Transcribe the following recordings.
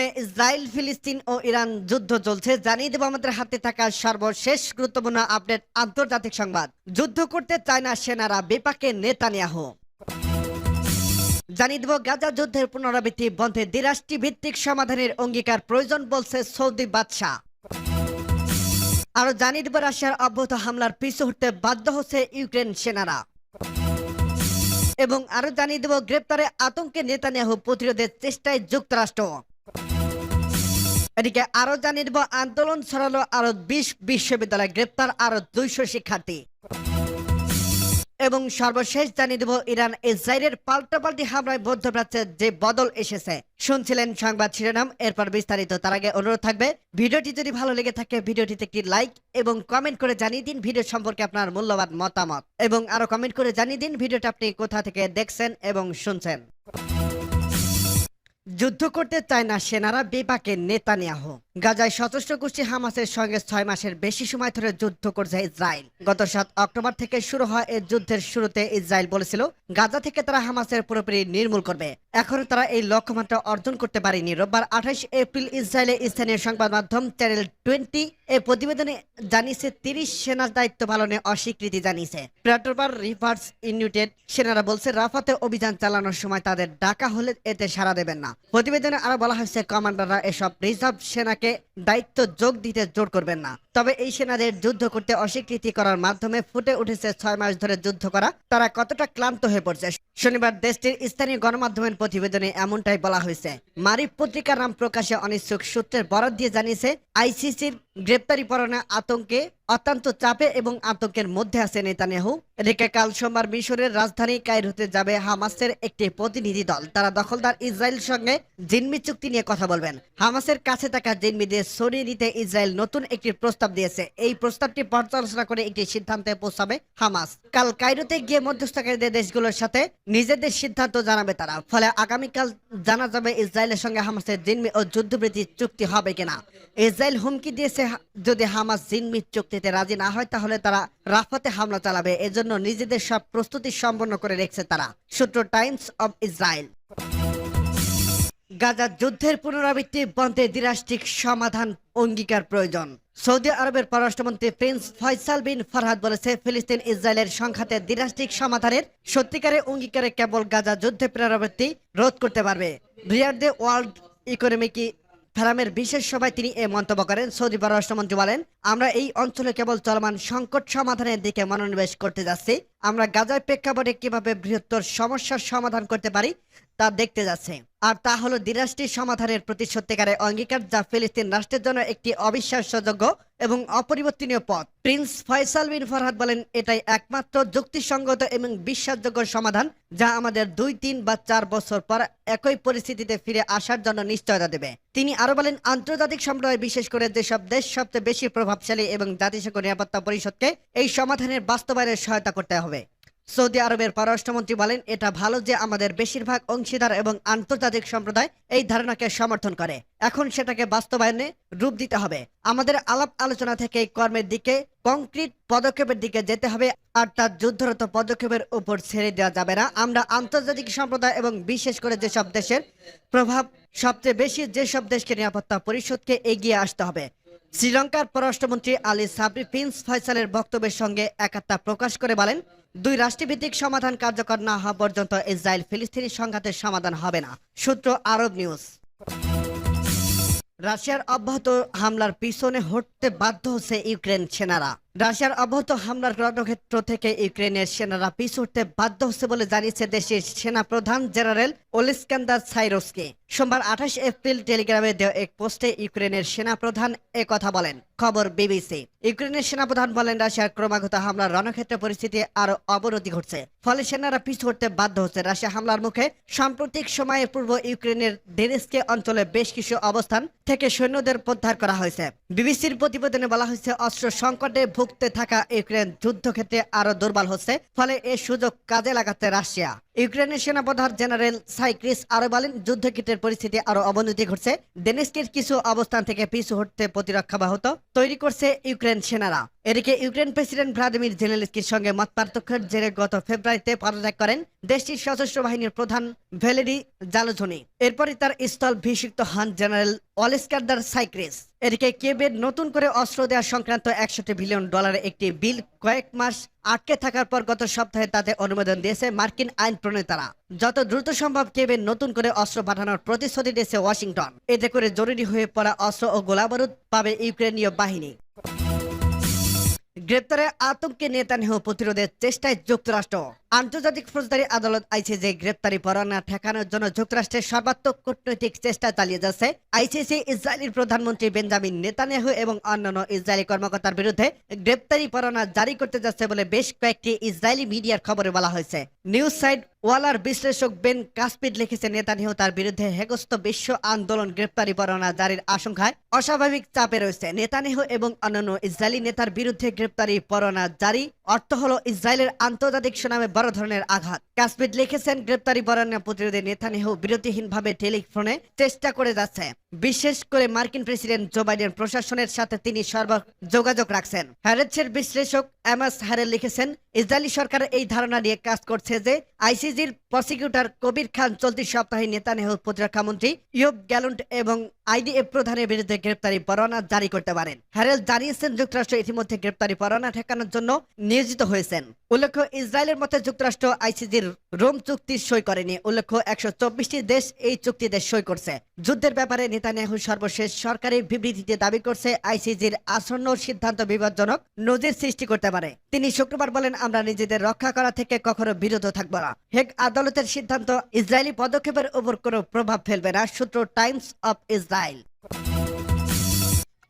প্রথমে ইসরায়েল, ফিলিস্তিন ও ইরান যুদ্ধ চলছে। জানিয়ে দেব আমাদের হাতে থাকা সর্বশেষ গুরুত্বপূর্ণ আপডেট আন্তর্জাতিক সংবাদ। যুদ্ধ করতে চায় না সেনারা, বিপাকে নেতানিয়াহু। জানিয়ে দেব গাজা যুদ্ধের পুনরাবৃত্তি বন্ধে দ্বিরাষ্ট্রী ভিত্তিক সমাধানের অঙ্গীকার প্রয়োজন বলছে সৌদি বাদশাহ। আরো জানিয়ে দেব রাশিয়ার অব্যাহত হামলার পিছু হটতে বাধ্য হচ্ছে ইউক্রেন সেনারা। এবং আরো জানিয়ে দেব গ্রেপ্তারে আতঙ্কে নেতানিয়াহু প্রতিরোধের চেষ্টায় যুক্তরাষ্ট্র। এদিকে আরো জানিয়ে দেব আন্দোলন ছড়ালো আরো 20 বিশ্ববিদ্যালয়, গ্রেপ্তার আরো 200 শিক্ষার্থী। এবং সর্বশেষ জানিয়ে দেব ইরান ইসরায়েলের পাল্টাপাল্টি হামলায় মধ্যপ্রাচ্যে যে বদল এসেছে। শুনছিলেন সংবাদ শিরোনাম, এরপর বিস্তারিত। তার আগে অনুরোধ থাকবে, ভিডিওটি যদি ভালো লেগে থাকে ভিডিওটিতে একটি লাইক এবং কমেন্ট করে জানিয়ে দিন ভিডিও সম্পর্কে আপনার মূল্যবান মতামত। এবং আরো কমেন্ট করে জানিয়ে দিন ভিডিওটা আপনি কোথা থেকে দেখছেন এবং শুনছেন। যুদ্ধ করতে চায় না সেনারা, বিপাকে নেতানিয়াহু। গাজায় সশস্ত্র গোষ্ঠী হামাসের সঙ্গে 6 মাসের বেশি সময় ধরে যুদ্ধ করছে ইসরায়েল। গত 7 অক্টোবর থেকে শুরু হয় এই যুদ্ধের শুরুতে ইসরায়েল বলেছিল গাজা থেকে তারা হামাসের পুরোপুরি নির্মূল করবে। এখনো তারা এই লক্ষ্যমাত্রা অর্জন করতে পারেনি। রোববার 28 এপ্রিল ইসরায়েলের স্থানীয় সংবাদ মাধ্যম চ্যানেল 20 এ প্রতিবেদনে জানিয়েছে 30 সেনার দায়িত্ব পালনে অস্বীকৃতি জানিয়েছে। প্রাটোবার রিভার্স ইউনাইটেড সেনারা বলছে রাফাতে অভিযান চালানোর সময় তাদের ডাকা হলে এতে সাড়া দেবেন না। প্রতিবেদনে আরো বলা হয়েছে কমান্ডাররা এসব রিজার্ভ সেনাকে দায়িত্ব যোগ দিতে জোর করবেন না। তবে এই সেনাদের যুদ্ধ করতে অস্বীকৃতি করার মাধ্যমে ফুটে উঠেছে 6 মাস ধরে যুদ্ধ করা তারা কতটা ক্লান্ত হয়ে পড়ছে। শনিবার দেশটির স্থানীয় গণমাধ্যমের প্রতিবেদনে এমনটাই বলা হয়েছে। মারিফ পত্রিকার নাম প্রকাশে অনিচ্ছুক সূত্রের বরাত দিয়ে জানিয়েছে আইসিসির গ্রেপ্তারি পরোয়ানা আতঙ্কে অত্যন্ত চাপে এবং আতঙ্কের মধ্যে আছে নেতানিয়াহু। এদিকে কাল সোমবার মিশরের রাজধানী কায়রোতে যাবে হামাসের একটি প্রতিনিধি দল। তারা দখলদার ইসরায়েলের সঙ্গে জিম্মি চুক্তি নিয়ে কথা বলবেন। হামাসের কাছে থাকা জিম্মিদের সরিয়ে নিতে ইসরায়েল নতুন একটি প্রস্তাব দিয়েছে। এই প্রস্তাবটি পর্যালোচনা করে একটি সিদ্ধান্তে পৌঁছাবে হামাস। কাল কায়রোতে গিয়ে মধ্যস্থকারীদের দেশগুলোর সাথে নিজেদের সিদ্ধান্ত জানাবে তারা। ফলে আগামীকাল জানা যাবে ইসরায়েলের সঙ্গে হামাসের জিম্মি ও যুদ্ধবৃত্তি চুক্তি হবে কিনা। ইসরায়েল হুমকি দিয়েছে যদি হামাস জিম্মি চুক্তিতে রাজি না হয় তাহলে তারা রাফাতে হামলা চালাবে। এজন্য নিজেদের সব প্রস্তুতি সম্পন্ন করে রেখেছে তারা। সূত্র টাইমস অব ইসরায়েল। গাজা যুদ্ধের পুনরাবৃত্তি বন্ধে দ্বিরাষ্ট্রিক সমাধান অঙ্গীকার প্রয়োজন। সৌদি আরবের পররাষ্ট্রমন্ত্রী প্রিন্স ফয়সাল বিন ফারহাদ বলেছে ফিলিস্তিন ইসরায়েলের সংঘাতে দ্বিরাষ্ট্রিক সমাধানের সত্যিকারের অঙ্গীকারে কেবল গাজা যুদ্ধের পুনরাবৃত্তি রোধ করতে পারবে। রিয়াদে ওয়ার্ল্ড ইকোনমিক ফোরামের বিশেষ সভায় তিনি এ মন্তব্য করেন। সৌদি পররাষ্ট্রমন্ত্রী বলেন, আমরা এই অঞ্চলে কেবল চলমান সংকট সমাধানের দিকে মনোনিবেশ করতে যাচ্ছি। আমরা গাজার প্রেক্ষাপটে কিভাবে বৃহত্তর সমস্যার সমাধান করতে পারি তা দেখতে যাচ্ছে। আর তা হলো দ্বিরাষ্ট্রী সমাধানের প্রতি সত্যিকারের অঙ্গীকার, যা ফিলিস্তিন রাষ্ট্রের জন্য একটি অবিশ্বাসযোগ্য এবং অপরিবর্তনীয় পথ। প্রিন্স ফয়সাল বিন ফারহাদ বলেন, এটাই একমাত্র যুক্তিসঙ্গত এবং বিশ্বাসযোগ্য সমাধান যা আমাদের 2, 3 বা 4 বছর পর একই পরিস্থিতিতে ফিরে আসার জন্য নিশ্চয়তা দেবে। তিনি আরো বলেন, আন্তর্জাতিক সম্প্রদায় বিশেষ করে যেসব দেশ সবচেয়ে বেশি প্রভাবশালী এবং জাতিসংঘ নিরাপত্তা পরিষদকে এই সমাধানের বাস্তবায়নের সহায়তা করতে হবে। সৌদি আরবের পররাষ্ট্রমন্ত্রী বলেন, এটা ভালো যে আমাদের বেশিরভাগ অংশীদার এবং আন্তর্জাতিক সম্প্রদায় এই ধারণাকে সমর্থন করে। এখন সেটাকে বাস্তবায়নে রূপ দিতে হবে। আমাদের আলাপ আলোচনা থেকে কর্মের দিকে, কংক্রিট পদক্ষেপের দিকে যেতে হবে, আর তার যুদ্ধরত পদক্ষেপের উপর ছেড়ে দেওয়া যাবে না। আমরা আন্তর্জাতিক সম্প্রদায় এবং বিশেষ করে যেসব দেশের প্রভাব সবচেয়ে বেশি যেসব দেশকে নিরাপত্তা পরিষদকে এগিয়ে আসতে হবে। শ্রীলঙ্কার পররাষ্ট্রমন্ত্রী আলী সাবরি প্রিন্স ফয়সালের বক্তব্যের সঙ্গে একাত্মতা প্রকাশ করে বলেন, 2 রাষ্ট্রভিত্তিক সমাধান কার্যকর না হওয়া পর্যন্ত ইসরায়েল ফিলিস্তিনি সংঘাতের সমাধান হবে না। সূত্র আরব নিউজ। রাশিয়ার অব্যাহত হামলার পিছনে হটতে বাধ্য হচ্ছে ইউক্রেন সেনারা। রাশিয়ার অব্যাহত হামলার রণক্ষেত্র থেকে ইউক্রেনের সেনারা পিছু হটতে বাধ্য হচ্ছে বলে জানিয়েছে দেশের সেনা প্রধান জেনারেল ওলেস্কান্দার সাইরোসকে। সোমবার 28 এপ্রিল টেলিগ্রামে দেওয়া এক পোস্টে ইউক্রেনের সেনা প্রধান কথা বলেন। খবর বিবিসি। ইউক্রেনের সেনাপ্রধান বলেন, রাশিয়ার ক্রমাগত হামলার রণক্ষেত্রে পরিস্থিতি আরো অবনতি ঘটছে, ফলে সেনারা পিছু হটতে বাধ্য হচ্ছে। রাশিয়া হামলার মুখে সাম্প্রতিক সময়ে পূর্ব ইউক্রেনের ডেনেস্কে অঞ্চলে বেশ কিছু অবস্থান থেকে সৈন্যদের প্রত্যাহার করা হয়েছে। বিবিসির প্রতিবেদনে বলা হয়েছে, অস্ত্র সংকটে ভুগতে থাকা ইউক্রেন যুদ্ধক্ষেত্রে আরো দুর্বল হচ্ছে, ফলে এই সুযোগ কাজে লাগাচ্ছে রাশিয়া। ইউক্রেনের সেনাপ্রধান জেনারেল সাইক্রিস আরো বলেন, যুদ্ধক্ষেত্রের পরিস্থিতি আরো অবনতি ঘটছে। ডেনেস্কের কিছু অবস্থান থেকে পিছু হটতে প্রতিরক্ষা বাহত তৈরি করছে ইউক্রেন সেনারা। এদিকে ইউক্রেন প্রেসিডেন্ট ভ্লাদিমির জেলেনস্কির সঙ্গে মতপার্থক্যের জেরে গত ফেব্রুয়ারিতে পদত্যাগ করেন দেশটির সশস্ত্র বাহিনীর প্রধান ভ্যালেরি জালুঝনি। এরপরই তার স্থলাভিষিক্ত হন জেনারেল অলেস্কান্দার সাইক্রিস। এদিকে কিয়েভের নতুন করে অস্ত্র দেওয়া সংক্রান্ত $61 বিলিয়ন একটি বিল কয়েক মাস আটকে থাকার পর গত সপ্তাহে তাতে অনুমোদন দিয়েছে মার্কিন আইন প্রণেতারা। যত দ্রুত সম্ভব কিয়েভের নতুন করে অস্ত্র পাঠানোর প্রতিশ্রুতি দিয়েছে ওয়াশিংটন। এতে করে জরুরি হয়ে পড়া অস্ত্র ও গোলাবারুদ পাবে ইউক্রেনীয় বাহিনী। গ্রেপ্তারে আতঙ্কে নেতানিয়াহু প্রতিরোধের চেষ্টায় যুক্তরাষ্ট্র। আন্তর্জাতিক ফৌজদারি আদালত আইসিজে গ্রেপ্তারি পরোয়ানা ঠেকানোর জন্য যুক্তরাষ্ট্রের সর্বাত্মক কূটনৈতিক চেষ্টা চালিয়ে যাচ্ছে। আইসিসি ইসরায়েলের প্রধানমন্ত্রী বেঞ্জামিন নেতানিয়াহু এবং অন্যান্য ইসরায়েলি কর্মকর্তার বিরুদ্ধে গ্রেপ্তারি পরোয়ানা জারি করতে যাচ্ছে বলে বেশ কয়েকটি ইসরায়েলি মিডিয়ার খবরে বলা হয়েছে। নিউজ সাইট ওয়ালার বিশ্লেষক বেন কাসপিড লিখেছেন, নেতানিয়াহু তার বিরুদ্ধে হেগস্ত বিশ্ব আন্দোলন গ্রেপ্তারি পরোয়ানা জারির আশঙ্কায় অস্বাভাবিক চাপে রয়েছে। নেতানিয়াহু এবং অন্যান্য ইসরায়েলি নেতার বিরুদ্ধে গ্রেপ্তারি পরোয়ানা জারি অর্থ হলো ইসরায়েলের আন্তর্জাতিক সুনামে বড় ধরনের আঘাত। কাসপিড লিখেছেন, গ্রেপ্তারি পরোয়ানা প্রতিরোধে নেতানিয়াহু বিরতিহীনভাবে টেলিফোনে চেষ্টা করে যাচ্ছে। বিশেষ করে মার্কিন প্রেসিডেন্ট জো বাইডেন প্রশাসনের সাথে তিনি যোগাযোগ রাখছেন। হ্যারেটসের বিশ্লেষক এমাস হ্যারেল লিখেছেন, ইসরায়েলি সরকার এই ধারণা নিয়ে কাজ করছে যে আইসিজির প্রসিকিউটর কবির খান চলতি সপ্তাহে নেতানিয়াহুর প্রতিরক্ষা মন্ত্রী ইয়োব গ্যালন্ট এবং আইডিএফ প্রধানের বিরুদ্ধে গ্রেপ্তারি পরোয়ানা জারি করতে পারেন। হ্যারেল জানিয়েছেন, যুক্তরাষ্ট্র ইতিমধ্যে গ্রেপ্তারি পরোয়ানা ঠেকানোর জন্য নিয়োজিত হয়েছেন। উল্লেখ্য, ইসরায়েলের মতে যুক্তরাষ্ট্র আইসিজির রোম চুক্তি সই করেনি। উল্লেখ্য, 124টি দেশ এই চুক্তিতে সই করছে। যুদ্ধের ব্যাপারে নেতানিয়াহু সর্বশেষ সরকারি বিবৃতিতে দাবি করছে আইসিজির আসন্ন সিদ্ধান্ত বিপজ্জনক নজির সৃষ্টি করতে পারে। তিনি শুক্রবার বলেন, আমরা নিজেদের রক্ষা করা থেকে কখনো বিরত থাকব না। হেগ আদালতের সিদ্ধান্ত ইসরায়েলি পদক্ষেপের উপর কোনো প্রভাব ফেলবে না। সূত্র টাইমস অফ ইসরায়েল।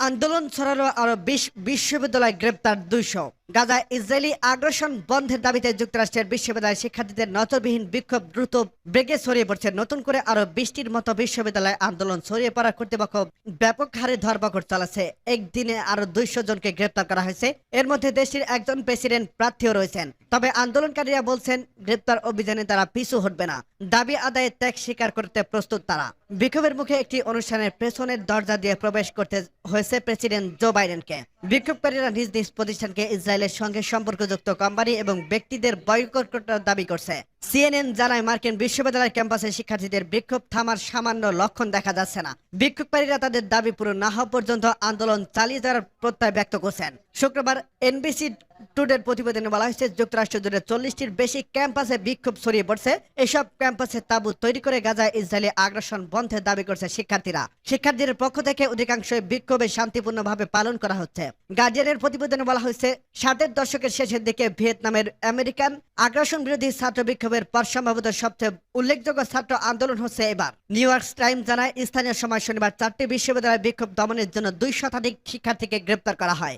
আন্দোলন ছড়ালো আরো 20 বিশ্ববিদ্যালয় গ্রেপ্তার 200। গাজায় ইসরায়েলি আগ্রাসন বন্ধের দাবিতে যুক্তরাষ্ট্রের বিশ্ববিদ্যালয় শিক্ষার্থীদের নজরবিহীন বিক্ষোভ দ্রুত বেগে ছড়িয়ে পড়ছে। নতুন করে আরো 20টির মতো বিশ্ববিদ্যালয় আন্দোলন ছড়িয়ে পড়া কর্তৃপক্ষ ব্যাপক হারে ধরপাকড় চালাচ্ছে। একদিনে আরো 200 জনকে গ্রেপ্তার করা হয়েছে। এর মধ্যে দেশটির একজন প্রেসিডেন্ট প্রার্থীও রয়েছেন। তবে আন্দোলনকারীরা বলছেন, গ্রেপ্তার অভিযানে তারা পিছু হটবে না। দাবি আদায়ে ত্যাগ স্বীকার করতে প্রস্তুত তারা। বিক্ষোভের মুখে একটি অনুষ্ঠানের পেছনের দরজা দিয়ে প্রবেশ করতে হয়েছে প্রেসিডেন্ট জো বাইডেনকে। বিক্ষোভকারীরা নিজ নিজ প্রতিষ্ঠানকে ইসরায়েলের সঙ্গে সম্পর্কযুক্ত কোম্পানি এবং ব্যক্তিদের বয়কট করার দাবি করছে। সিএনএন জানায়, মার্কিন বিশ্ববিদ্যালয় ক্যাম্পাসে শিক্ষার্থীদের বিক্ষোভ থামার সামান্য লক্ষণ দেখা যাচ্ছে না। বিক্ষোভকারীরা তাদের দাবি পূরণ না হওয়া পর্যন্ত আন্দোলন চালিয়ে যাওয়ার প্রত্যয় ব্যক্ত করছেন। শুক্রবার এনবিসি টুডের প্রতিবেদনে বলা হয়েছে, যুক্তরাষ্ট্র জুড়ে 40টির বেশি ক্যাম্পাসে বিক্ষোভ ছড়িয়ে পড়ছে। এসব ক্যাম্পাসে তাঁবু তৈরি করে গাজায় ইসরায়েলি আগ্রাসন বন্ধের দাবি করছে শিক্ষার্থীরা। শিক্ষার্থীদের পক্ষ থেকে অধিকাংশ বিক্ষোভে শান্তিপূর্ণভাবে পালন করা হচ্ছে। গার্ডিয়ানের প্রতিবেদনে বলা হয়েছে, 60-এর দশকের শেষের দিকে ভিয়েতনামের আমেরিকান আগ্রাসন বিরোধী ছাত্র বিক্ষোভের পর সম্ভবত সবচেয়ে উল্লেখযোগ্য ছাত্র আন্দোলন হচ্ছে এবার। নিউ ইয়র্ক টাইমস জানায়, স্থানীয় সময় শনিবার 4টি বিশ্ববিদ্যালয় বিক্ষোভ দমনের জন্য 2 শতাধিক শিক্ষার্থীকে গ্রেপ্তার করা হয়।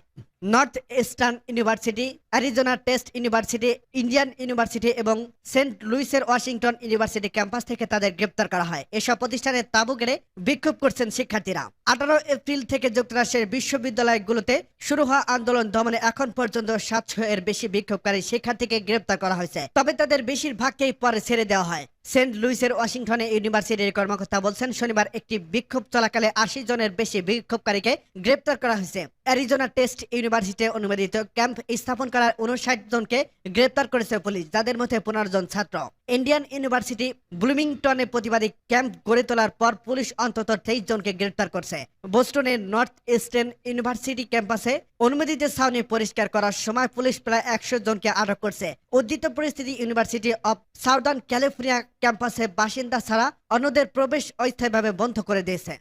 North eastern university, Arizona test university, Indian university এবং সেন্ট লুইসের ওয়াশিংটন ইউনিভার্সিটি ক্যাম্পাস থেকে তাদের গ্রেপ্তার করা হয়। এসব প্রতিষ্ঠানে তাঁবু গেড়ে বিক্ষোভ করছেন শিক্ষার্থীরা। 18 এপ্রিল থেকে যুক্তরাষ্ট্রের বিশ্ববিদ্যালয়গুলোতে শুরু হওয়া আন্দোলন দমনে এখন পর্যন্ত 700-এর বেশি বিক্ষোভকারী শিক্ষার্থীকে গ্রেপ্তার করা হয়েছে। তবে তাদের বেশিরভাগকেই পরে ছেড়ে দেওয়া হয়। সেন্ট লুইসের ওয়াশিংটনে ইউনিভার্সিটির কর্মকর্তা বলছেন, শনিবার একটি বিক্ষোভ চলাকালে 80 জনের বেশি বিক্ষোভকারীকে গ্রেপ্তার করা হয়েছে। অ্যারিজোনা টেস্ট ইউনিভার্সিটিতে অনুমোদিত ক্যাম্প স্থাপন করার 59 জনকে গ্রেপ্তার করেছে পুলিশ, যাদের মধ্যে 15 জন ছাত্র। ইন্ডিয়ান ইউনিভার্সিটি ব্লুমিংটনে প্রতিবাদী ক্যাম্প গড়ে তোলার পর পুলিশ অন্তত 23 জনকে গ্রেপ্তার করছে। বোস্টনের নর্থ ইস্টার্ন ইউনিভার্সিটি ক্যাম্পাসে অনুমোদিত ছাউনি পরিষ্কার করার সময় পুলিশ প্রায় 100 জনকে আটক করছে। উদ্ধৃত পরিস্থিতি ইউনিভার্সিটি অব সাউদার্ন ক্যালিফোর্নিয়া ক্যাম্পাসে বাসিন্দা ছাড়া অন্যদের প্রবেশ অস্থায়ীভাবে বন্ধ করে দিয়েছে।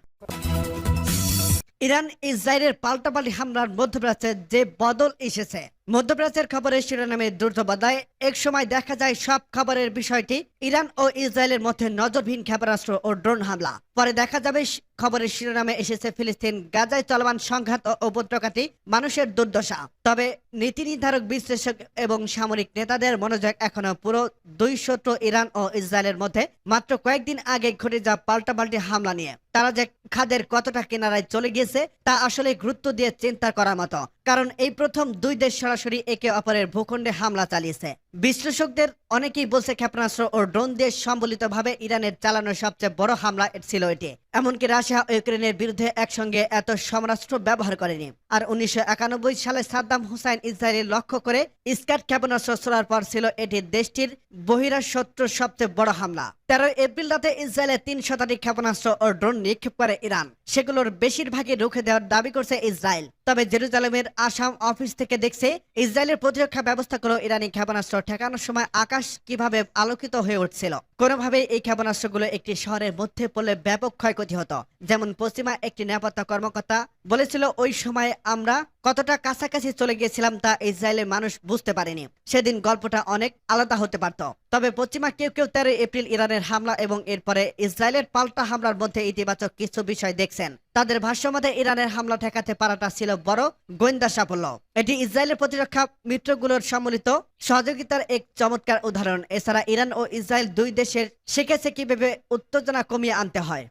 ইরান ইসরায়েলের পাল্টাপাল্টি হামলার মধ্যপ্রাচ্যে যে বদল এসেছে। মধ্যপ্রাচ্যের খবরের শিরোনামে দ্রুত বদলায়। এক সময় দেখা যায় সব খবরের বিষয়টি ইরান ও ইসরায়েলের মধ্যে নজরবিহীন ক্ষেপণাস্ত্র ও ড্রোন হামলা। পরে দেখা যাবে খবরের শিরোনামে এসেছে ফিলিস্তিন গাজায় চলমান সংঘাত ও উপত্যকাটি মানুষের দুর্দশা। তবে নীতি নির্ধারক, বিশ্লেষক এবং সামরিক নেতাদের মনোযোগ এখনো পুরো 2 শত্রু ইরান ও ইসরায়েলের মধ্যে মাত্র কয়েকদিন আগে ঘটে যাওয়া পাল্টাপাল্টি হামলা নিয়ে। তারা যে খাদের কতটা কিনারায় চলে গিয়েছে তা আসলে গুরুত্ব দিয়ে চিন্তা করার মতো, কারণ এই প্রথম 2 দেশ সরাসরি একে অপরের ভূখণ্ডে হামলা চালিয়েছে। বিশ্লেষকদের অনেকেই বলছে ক্ষেপণাস্ত্র ও ড্রোন দিয়ে সম্বলিতভাবে ইরানের চালানো সবচেয়ে বড় হামলা ছিল এটি। এমনকি রাশিয়া ও ইউক্রেনের বিরুদ্ধে একসঙ্গে এত সমরাস্ত্র ব্যবহার করেনি। আর 1991 সালে সাদ্দাম হুসাইন ইসরায়েল লক্ষ্য করে স্কাড ক্ষেপণাস্ত্র ছোড়ার পর ছিল এটি দেশটির বহিরাশত্রুর সবচেয়ে বড় হামলা। 13 এপ্রিল রাতে ইসরায়েলের 3 শতাধিক ক্ষেপণাস্ত্র ও ড্রোন নিক্ষেপ করে ইরান। সেগুলোর বেশিরভাগই রুখে দেওয়ার দাবি করছে ইসরায়েল। তবে জেরুজালেমের আসাম অফিস থেকে দেখছে ইসরায়েলের প্রতিরক্ষা ব্যবস্থাগুলো ইরানি ক্ষেপণাস্ত্র ঠেকানোর সময় আকাশ কিভাবে আলোকিত হয়ে উঠছিল। কোনোভাবেই এই ক্ষেপণাস্ত্রগুলো একটি শহরের মধ্যে পড়লে ব্যাপক ক্ষয়ক্ষতি হতো। যেমন পশ্চিমা একটি নিরাপত্তা কর্মকর্তা বলেছিল, ওই সময় আমরা কতটা কাছাকাছি চলে গিয়েছিলাম তা ইসরায়েলের মানুষ বুঝতে পারেনি। সেদিন গল্পটা অনেক আলাদা হতে পারত। তবে পশ্চিমা কেউ 13 এপ্রিল ইরানের হামলা এবং এরপরে ইসরায়েলের পাল্টা হামলার মধ্যে ইতিবাচক কিছু বিষয় দেখছেন। তাদের ভাষ্যমতে ইরানের হামলা ঠেকাতে পারাটা ছিল বড় গোয়েন্দা সাফল্য। এটি ইসরায়েলের প্রতিরক্ষা মিত্রগুলোর সম্মিলিত সহযোগিতার এক চমৎকার উদাহরণ। এছাড়া ইরান ও ইসরায়েল দুই দেশের শিখেছে কিভাবে উত্তেজনা কমিয়ে আনতে হয়।